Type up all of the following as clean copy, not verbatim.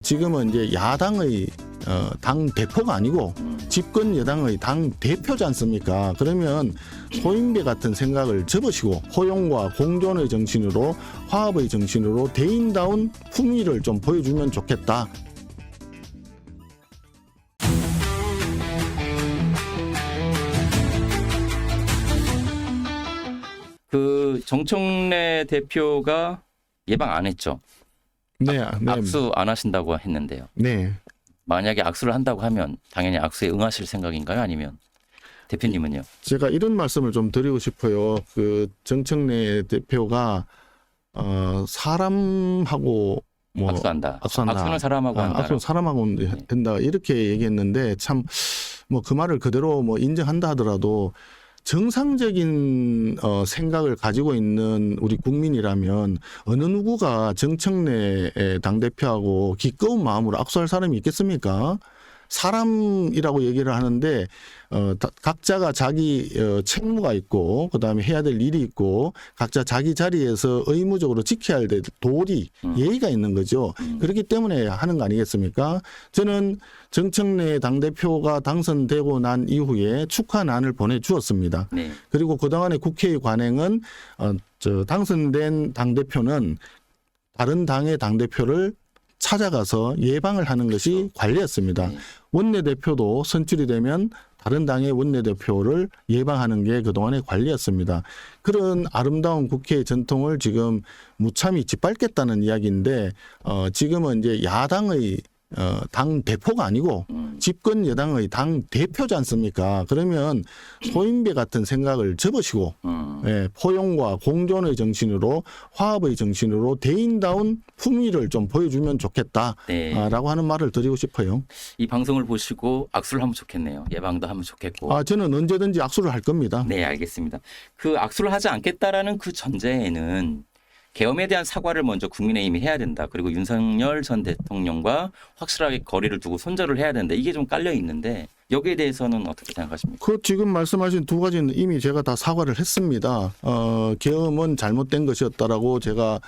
지금은 이제 야당의 당 대표가 아니고 집권 여당의 당 대표지 않습니까? 그러면 소인배 같은 생각을 접으시고 호용과 공존의 정신으로 화합의 정신으로 대인다운 품위를 좀 보여주면 좋겠다. 그 정청래 대표가 예방 안 했죠. 네, 네. 악수 안 하신다고 했는데요. 네. 만약에 악수를 한다고 하면 당연히 악수에 응하실 생각인가요? 아니면 대표님은요? 제가 이런 말씀을 좀 드리고 싶어요. 그 정청래 대표가 사람하고 뭐 악수한다. 악수한다. 악수는 사람하고 한다. 악수는 사람하고 한다. 이렇게 얘기했는데 참 뭐 그 말을 그대로 뭐 인정한다 하더라도 정상적인 생각을 가지고 있는 우리 국민이라면 어느 누구가 정청래 당대표하고 기꺼운 마음으로 악수할 사람이 있겠습니까? 사람이라고 얘기를 하는데 각자가 자기 책무가 있고 그다음에 해야 될 일이 있고 각자 자기 자리에서 의무적으로 지켜야 할 도리, 예의가 있는 거죠. 그렇기 때문에 하는 거 아니겠습니까? 저는 정청래 당대표가 당선되고 난 이후에 축하난을 보내주었습니다. 네. 그리고 그동안의 국회의 관행은 당선된 당대표는 다른 당의 당대표를 찾아가서 예방을 하는 것이 관례였습니다. 네. 원내대표도 선출이 되면 다른 당의 원내대표를 예방하는 게 그동안의 관례였습니다. 그런 아름다운 국회의 전통을 지금 무참히 짓밟겠다는 이야기인데 지금은 이제 야당의 당 대표가 아니고 집권 여당의 당 대표지 않습니까? 그러면 소인배 같은 생각을 접으시고 포용과 공존의 정신으로 화합의 정신으로 대인다운 품위를 좀 보여주면 좋겠다라고 네. 하는 말을 드리고 싶어요. 이 방송을 보시고 악수를 하면 좋겠네요. 예방도 하면 좋겠고. 저는 언제든지 악수를 할 겁니다. 네, 알겠습니다. 그 악수를 하지 않겠다라는 그 전제에는 계엄에 대한 사과를 먼저 국민의힘이 해야 된다. 그리고 윤석열 전 대통령과 확실하게 거리를 두고 손절을 해야 된다. 이게 좀 깔려 있는데 여기에 대해서는 어떻게 생각하십니까? 그 지금 말씀하신 두 가지는 이미 제가 다 사과를 했습니다. 계엄은 잘못된 것이었다라고 제가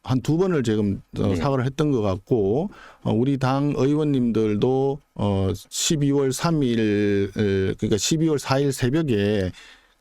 한 두 번을 지금 사과를 했던 것 같고 우리 당 의원님들도 12월 3일 그러니까 12월 4일 새벽에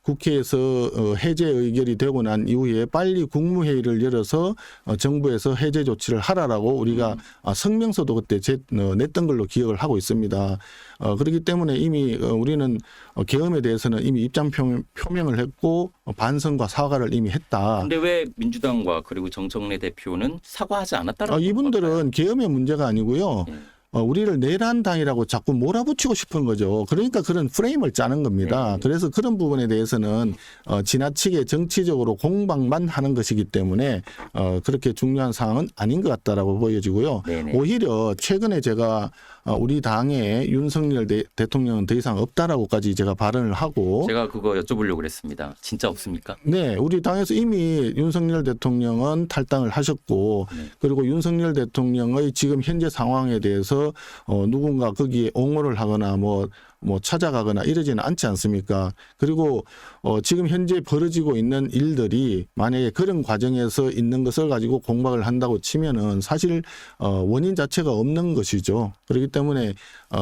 국회에서 해제 의결이 되고 난 이후에 빨리 국무회의를 열어서 정부에서 해제 조치를 하라라고 우리가 성명서도 그때 냈던 걸로 기억을 하고 있습니다. 그렇기 때문에 이미 우리는 계엄에 대해서는 이미 입장 표명을 했고 반성과 사과를 이미 했다. 근데 왜 민주당과 그리고 정청래 대표는 사과하지 않았다라고? 이분들은 계엄의 문제가 아니고요. 네. 우리를 내란당이라고 자꾸 몰아붙이고 싶은 거죠. 그러니까 그런 프레임을 짜는 겁니다. 네. 그래서 그런 부분에 대해서는 지나치게 정치적으로 공방만 하는 것이기 때문에 그렇게 중요한 사항은 아닌 것 같다라고 보여지고요. 네네. 오히려 최근에 제가 우리 당에 윤석열 대통령은 더 이상 없다라고까지 제가 발언을 하고 제가 그거 여쭤보려고 그랬습니다. 진짜 없습니까? 네, 우리 당에서 이미 윤석열 대통령은 탈당을 하셨고 그리고 윤석열 대통령의 지금 현재 상황에 대해서 누군가 거기에 옹호를 하거나 뭐 찾아가거나 이러지는 않지 않습니까? 그리고 지금 현재 벌어지고 있는 일들이 만약에 그런 과정에서 있는 것을 가지고 공박을 한다고 치면은 사실 원인 자체가 없는 것이죠. 그렇기 때문에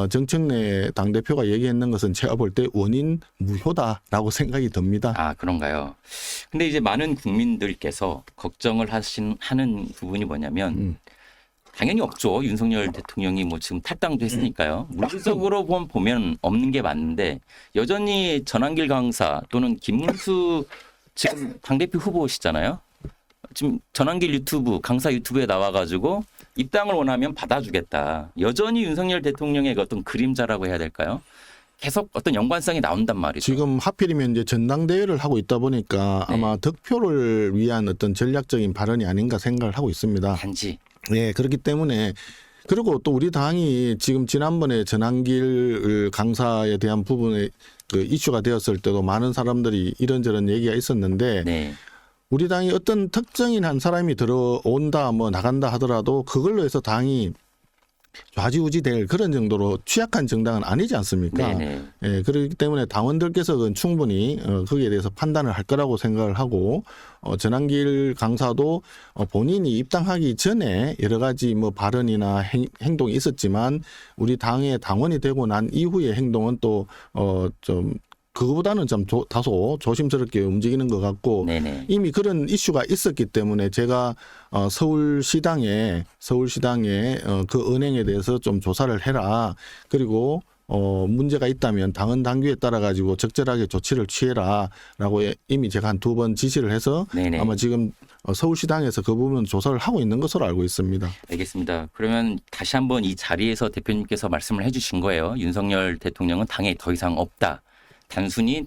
정청래 당대표가 얘기했는 것은 제가 볼 때 원인 무효다라고 생각이 듭니다. 아, 그런가요? 근데 이제 많은 국민들께서 걱정을 하는 부분이 뭐냐면 당연히 없죠. 윤석열 대통령이 뭐 지금 탈당도 했으니까요. 물리적으로 보면 없는 게 맞는데 여전히 전한길 강사 또는 김문수 지금 당대표 후보시잖아요. 지금 전한길 유튜브 강사 유튜브에 나와가지고 입당을 원하면 받아주겠다. 여전히 윤석열 대통령의 어떤 그림자라고 해야 될까요? 계속 어떤 연관성이 나온단 말이죠. 지금 하필이면 이제 전당대회를 하고 있다 보니까 아마 득표를 위한 어떤 전략적인 발언이 아닌가 생각을 하고 있습니다. 단지. 네, 그렇기 때문에 그리고 또 우리 당이 지금 지난번에 전한길 강사에 대한 부분에 그 이슈가 되었을 때도 많은 사람들이 이런저런 얘기가 있었는데 네. 우리 당이 어떤 특정인 한 사람이 들어온다 뭐 나간다 하더라도 그걸로 해서 당이 좌지우지 될 그런 정도로 취약한 정당은 아니지 않습니까? 네네. 예, 그렇기 때문에 당원들께서는 충분히 거기에 대해서 판단을 할 거라고 생각을 하고 전한길 강사도 본인이 입당하기 전에 여러 가지 뭐 발언이나 행동이 있었지만 우리 당의 당원이 되고 난 이후의 행동은 또 좀 그거보다는 좀 다소 조심스럽게 움직이는 것 같고 네네. 이미 그런 이슈가 있었기 때문에 제가 서울시당에 그 은행에 대해서 좀 조사를 해라. 그리고 문제가 있다면 당헌 당규에 따라 가지고 적절하게 조치를 취해라라고 이미 제가 한 2번 지시를 해서 네네. 아마 지금 서울시당에서 그 부분 조사를 하고 있는 것으로 알고 있습니다. 알겠습니다. 그러면 다시 한번 이 자리에서 대표님께서 말씀을 해주신 거예요. 윤석열 대통령은 당에 더 이상 없다. 단순히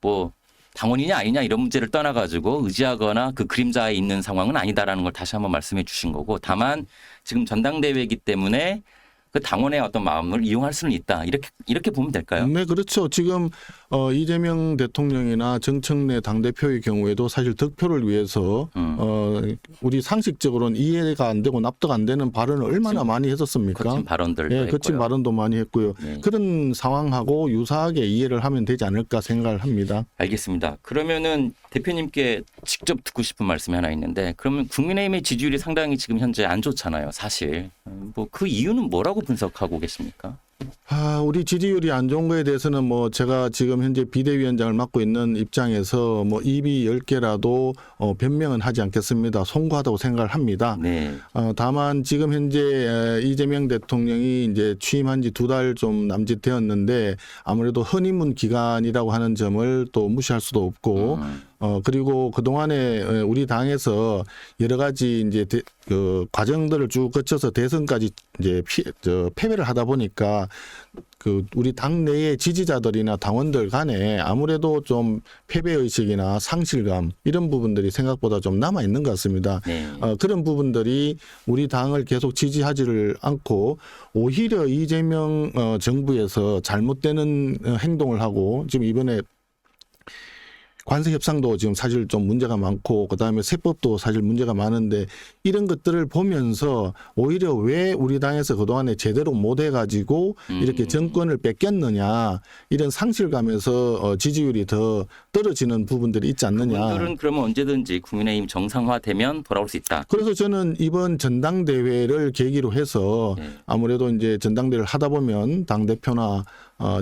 뭐 당원이냐 아니냐 이런 문제를 떠나가지고 의지하거나 그 그림자에 있는 상황은 아니다라는 걸 다시 한번 말씀해 주신 거고, 다만 지금 전당대회이기 때문에 그 당원의 어떤 마음을 이용할 수는 있다. 이렇게 보면 될까요? 네, 그렇죠. 지금 이재명 대통령이나 정청래 당대표의 경우에도 사실 득표를 위해서 우리 상식적으로는 이해가 안 되고 납득 안 되는 발언을 얼마나 많이 했었습니까? 거친 발언들도 예, 했고요. 거친 발언도 많이 했고요. 네. 그런 상황하고 유사하게 이해를 하면 되지 않을까 생각을 합니다. 알겠습니다. 그러면은 대표님께 직접 듣고 싶은 말씀이 하나 있는데, 그러면 국민의힘의 지지율이 상당히 지금 현재 안 좋잖아요, 사실. 뭐 그 이유는 뭐라고 분석하고 계십니까? 우리 지지율이 안 좋은 거에 대해서는 뭐 제가 지금 현재 비대위원장을 맡고 있는 입장에서 뭐 입이 10개라도 변명은 하지 않겠습니다. 송구하다고 생각을 합니다. 네. 다만 지금 현재 이재명 대통령이 이제 취임한 지 2달 좀 남짓 되었는데 아무래도 허니문 기간이라고 하는 점을 또 무시할 수도 없고 그리고 그동안에 우리 당에서 여러 가지 이제 그 과정들을 쭉 거쳐서 대선까지 이제 패배를 하다 보니까 그 우리 당 내의 지지자들이나 당원들 간에 아무래도 좀 패배의식이나 상실감 이런 부분들이 생각보다 좀 남아 있는 것 같습니다. 네. 그런 부분들이 우리 당을 계속 지지하지를 않고 오히려 이재명 정부에서 잘못되는 행동을 하고 지금 이번에 관세 협상도 지금 사실 좀 문제가 많고 그다음에 세법도 사실 문제가 많은데 이런 것들을 보면서 오히려 왜 우리 당에서 그동안에 제대로 못 해가지고 이렇게 정권을 뺏겼느냐 이런 상실감에서 지지율이 더 떨어지는 부분들이 있지 않느냐. 그분들은 그러면 언제든지 국민의힘 정상화되면 돌아올 수 있다. 그래서 저는 이번 전당대회를 계기로 해서 네. 아무래도 이제 전당대회를 하다 보면 당대표나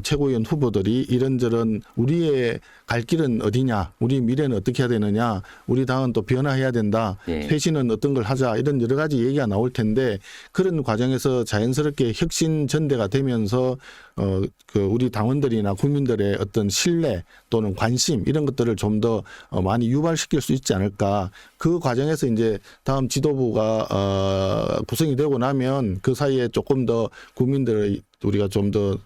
최고위원 후보들이 이런저런 우리의 갈 길은 어디냐, 우리 미래는 어떻게 해야 되느냐, 우리 당은 또 변화해야 된다, 네. 쇄신은 어떤 걸 하자 이런 여러 가지 얘기가 나올 텐데 그런 과정에서 자연스럽게 혁신 전대가 되면서 그 우리 당원들이나 국민들의 어떤 신뢰 또는 관심 이런 것들을 좀 더 많이 유발시킬 수 있지 않을까. 그 과정에서 이제 다음 지도부가 구성이 되고 나면 그 사이에 조금 더 국민들의 우리가 좀 더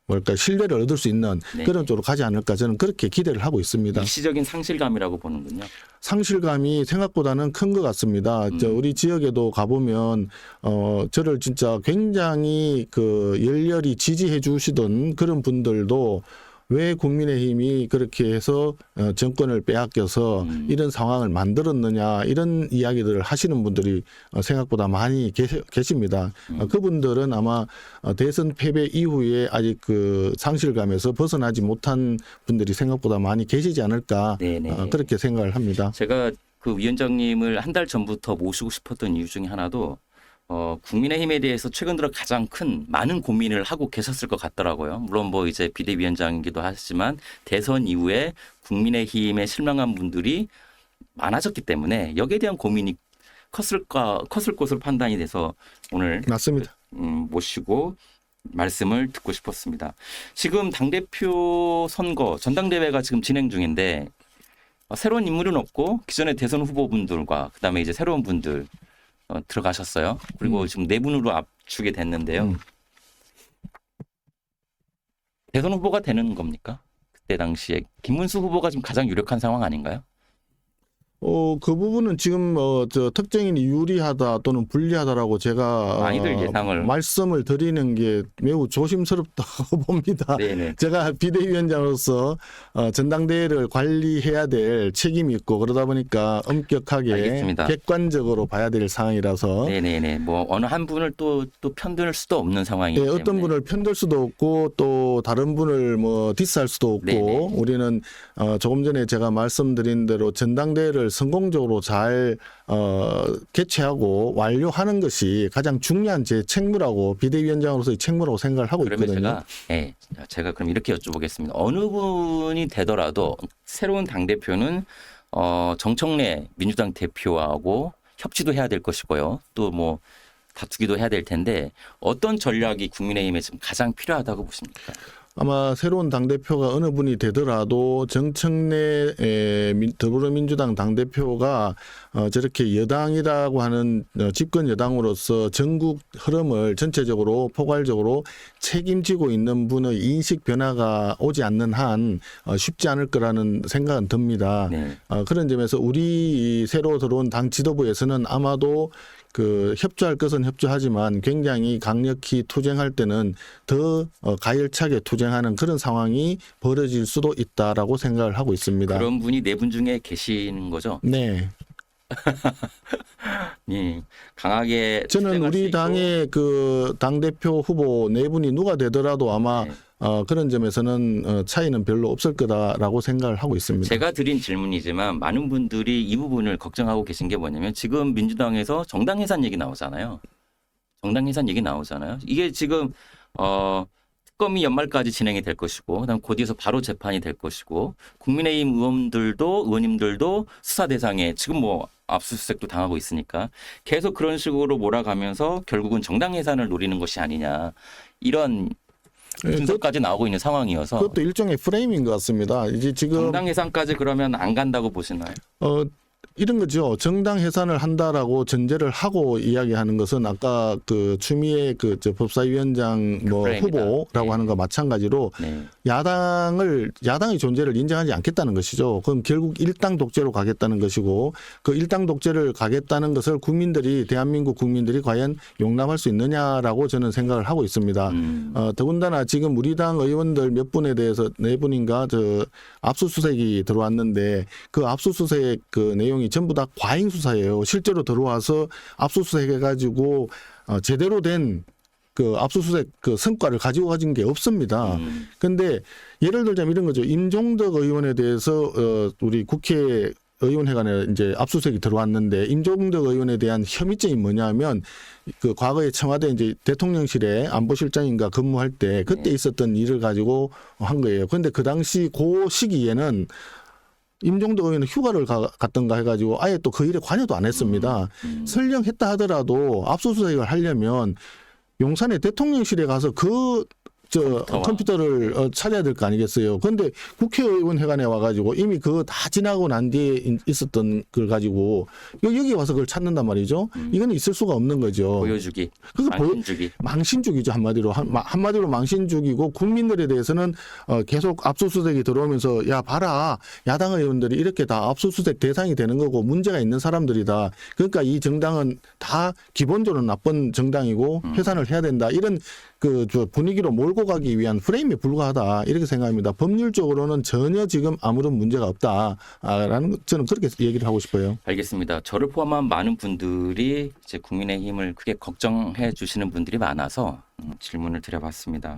뭘까 신뢰를 얻을 수 있는 네. 그런 쪽으로 가지 않을까 저는 그렇게 기대를 하고 있습니다. 일시적인 상실감이라고 보는군요. 상실감이 생각보다는 큰 것 같습니다. 우리 지역에도 가보면 저를 진짜 굉장히 그 열렬히 지지해 주시던 그런 분들도 왜 국민의힘이 그렇게 해서 정권을 빼앗겨서 이런 상황을 만들었느냐 이런 이야기들을 하시는 분들이 생각보다 많이 계십니다. 그분들은 아마 대선 패배 이후에 아직 그 상실감에서 벗어나지 못한 분들이 생각보다 많이 계시지 않을까 네네. 그렇게 생각을 합니다. 제가 그 위원장님을 한 달 전부터 모시고 싶었던 이유 중에 하나도 국민의힘에 대해서 최근 들어 가장 많은 고민을 하고 계셨을 것 같더라고요. 물론 뭐 이제 비대위원장이기도 하지만 대선 이후에 국민의힘에 실망한 분들이 많아졌기 때문에 여기에 대한 고민이 컸을 것으로 판단이 돼서 오늘 맞습니다. 모시고 말씀을 듣고 싶었습니다. 지금 당대표 선거 전당대회가 지금 진행 중인데 새로운 인물은 없고 기존의 대선 후보분들과 그다음에 이제 새로운 분들 들어가셨어요. 그리고 지금 4분으로 압축이 됐는데요. 대선 후보가 되는 겁니까? 그때 당시에 김문수 후보가 지금 가장 유력한 상황 아닌가요? 그 부분은 지금 저 특정인이 유리하다 또는 불리하다라고 제가 많이들 예상을 말씀을 드리는 게 매우 조심스럽다고 봅니다. 네네. 제가 비대위원장으로서 전당대회를 관리해야 될 책임이 있고 그러다 보니까 엄격하게 알겠습니다. 객관적으로 봐야 될 상황이라서 네네네. 뭐 어느 한 분을 또 편들 수도 없는 상황이기 예, 때문에. 어떤 분을 편들 수도 없고 또 다른 분을 뭐 디스할 수도 없고 네네. 우리는 조금 전에 제가 말씀드린 대로 전당대회를 성공적으로 잘 개최하고 완료하는 것이 가장 중요한 제 책무라고 비대위원장으로서의 책무라고 생각을 하고 그러면 있거든요. 제가 그럼 이렇게 여쭤보겠습니다. 어느 분이 되더라도 새로운 당대표는 정청래 민주당 대표하고 협치도 해야 될 것이고요. 또 뭐 다투기도 해야 될 텐데 어떤 전략이 국민의힘에 지금 가장 필요하다고 보십니까? 아마 새로운 당대표가 어느 분이 되더라도 정청래 더불어민주당 당대표가 저렇게 여당이라고 하는 집권 여당으로서 전국 흐름을 전체적으로 포괄적으로 책임지고 있는 분의 인식 변화가 오지 않는 한 쉽지 않을 거라는 생각은 듭니다. 네. 그런 점에서 우리 이 새로 들어온 당 지도부에서는 아마도 그 협조할 것은 협조하지만 굉장히 강력히 투쟁할 때는 더 가열차게 투쟁하는 그런 상황이 벌어질 수도 있다라고 생각을 하고 있습니다. 그런 분이 네 분 중에 계시는 거죠? 네, 예. 강하게 저는 투쟁할 수 우리 있고. 당의 그 당대표 후보 네 분이 누가 되더라도 아마 네. 그런 점에서는 차이는 별로 없을 거다라고 생각을 하고 있습니다. 제가 드린 질문이지만 많은 분들이 이 부분을 걱정하고 계신 게 뭐냐면 지금 민주당에서 정당 해산 얘기 나오잖아요. 정당 해산 얘기 나오잖아요. 이게 지금 특검이 연말까지 진행이 될 것이고 그다음 곧 뒤에서 바로 재판이 될 것이고 국민의힘 의원님들도 수사 대상에 지금 뭐 압수수색도 당하고 있으니까 계속 그런 식으로 몰아가면서 결국은 정당 해산을 노리는 것이 아니냐 이런 예, 분석까지 나오고 있는 상황이어서 그것도 일종의 프레임인 것 같습니다. 이제 지금 정당 해산까지 그러면 안 간다고 보시나요? 이런 거죠. 정당 해산을 한다라고 전제를 하고 이야기하는 것은 아까 그 추미애 저 법사위원장 뭐 프레임이다. 후보라고 네. 하는 거 마찬가지로 네. 야당의 존재를 인정하지 않겠다는 것이죠. 그럼 결국 일당 독재로 가겠다는 것이고 그 일당 독재를 가겠다는 것을 대한민국 국민들이 과연 용납할 수 있느냐라고 저는 생각을 하고 있습니다. 더군다나 지금 우리 당 의원들 몇 분에 대해서 네 분인가 압수수색이 들어왔는데 그 압수수색 그 내용이 전부 다 과잉 수사예요. 실제로 들어와서 압수수색 해가지고 제대로 된 그 압수수색 그 성과를 가지고 가진 게 없습니다. 근데 예를 들자면 이런 거죠. 임종덕 의원에 대해서 우리 국회 의원회관에 이제 압수수색이 들어왔는데 임종덕 의원에 대한 혐의점이 뭐냐면 그 과거에 청와대 이제 대통령실에 안보실장인가 근무할 때 그때 있었던 일을 가지고 한 거예요. 그런데 그 당시 그 시기에는 임종덕 의원은 휴가를 갔던가 해가지고 아예 또 그 일에 관여도 안 했습니다. 설령 했다 하더라도 압수수색을 하려면 용산의 대통령실에 가서 컴퓨터를 찾아야 될 거 아니겠어요. 그런데 국회의원회관에 와가지고 이미 그거 다 지나고 난 뒤에 있었던 걸 가지고 여기 와서 그걸 찾는단 말이죠. 이건 있을 수가 없는 거죠. 보여주기, 그거 망신주기. 망신주기죠. 한마디로 망신주기고 국민들에 대해서는 계속 압수수색이 들어오면서 야 봐라 야당 의원들이 이렇게 다 압수수색 대상이 되는 거고 문제가 있는 사람들이다. 그러니까 이 정당은 다 기본적으로 나쁜 정당이고 해산을 해야 된다. 이런 저 분위기로 몰고 가기 위한 프레임에 불과하다 이렇게 생각합니다. 법률적으로는 전혀 지금 아무런 문제가 없다라는 저는 그렇게 얘기를 하고 싶어요. 알겠습니다. 저를 포함한 많은 분들이 이제 국민의힘을 크게 걱정해 주시는 분들이 많아서 질문을 드려봤습니다.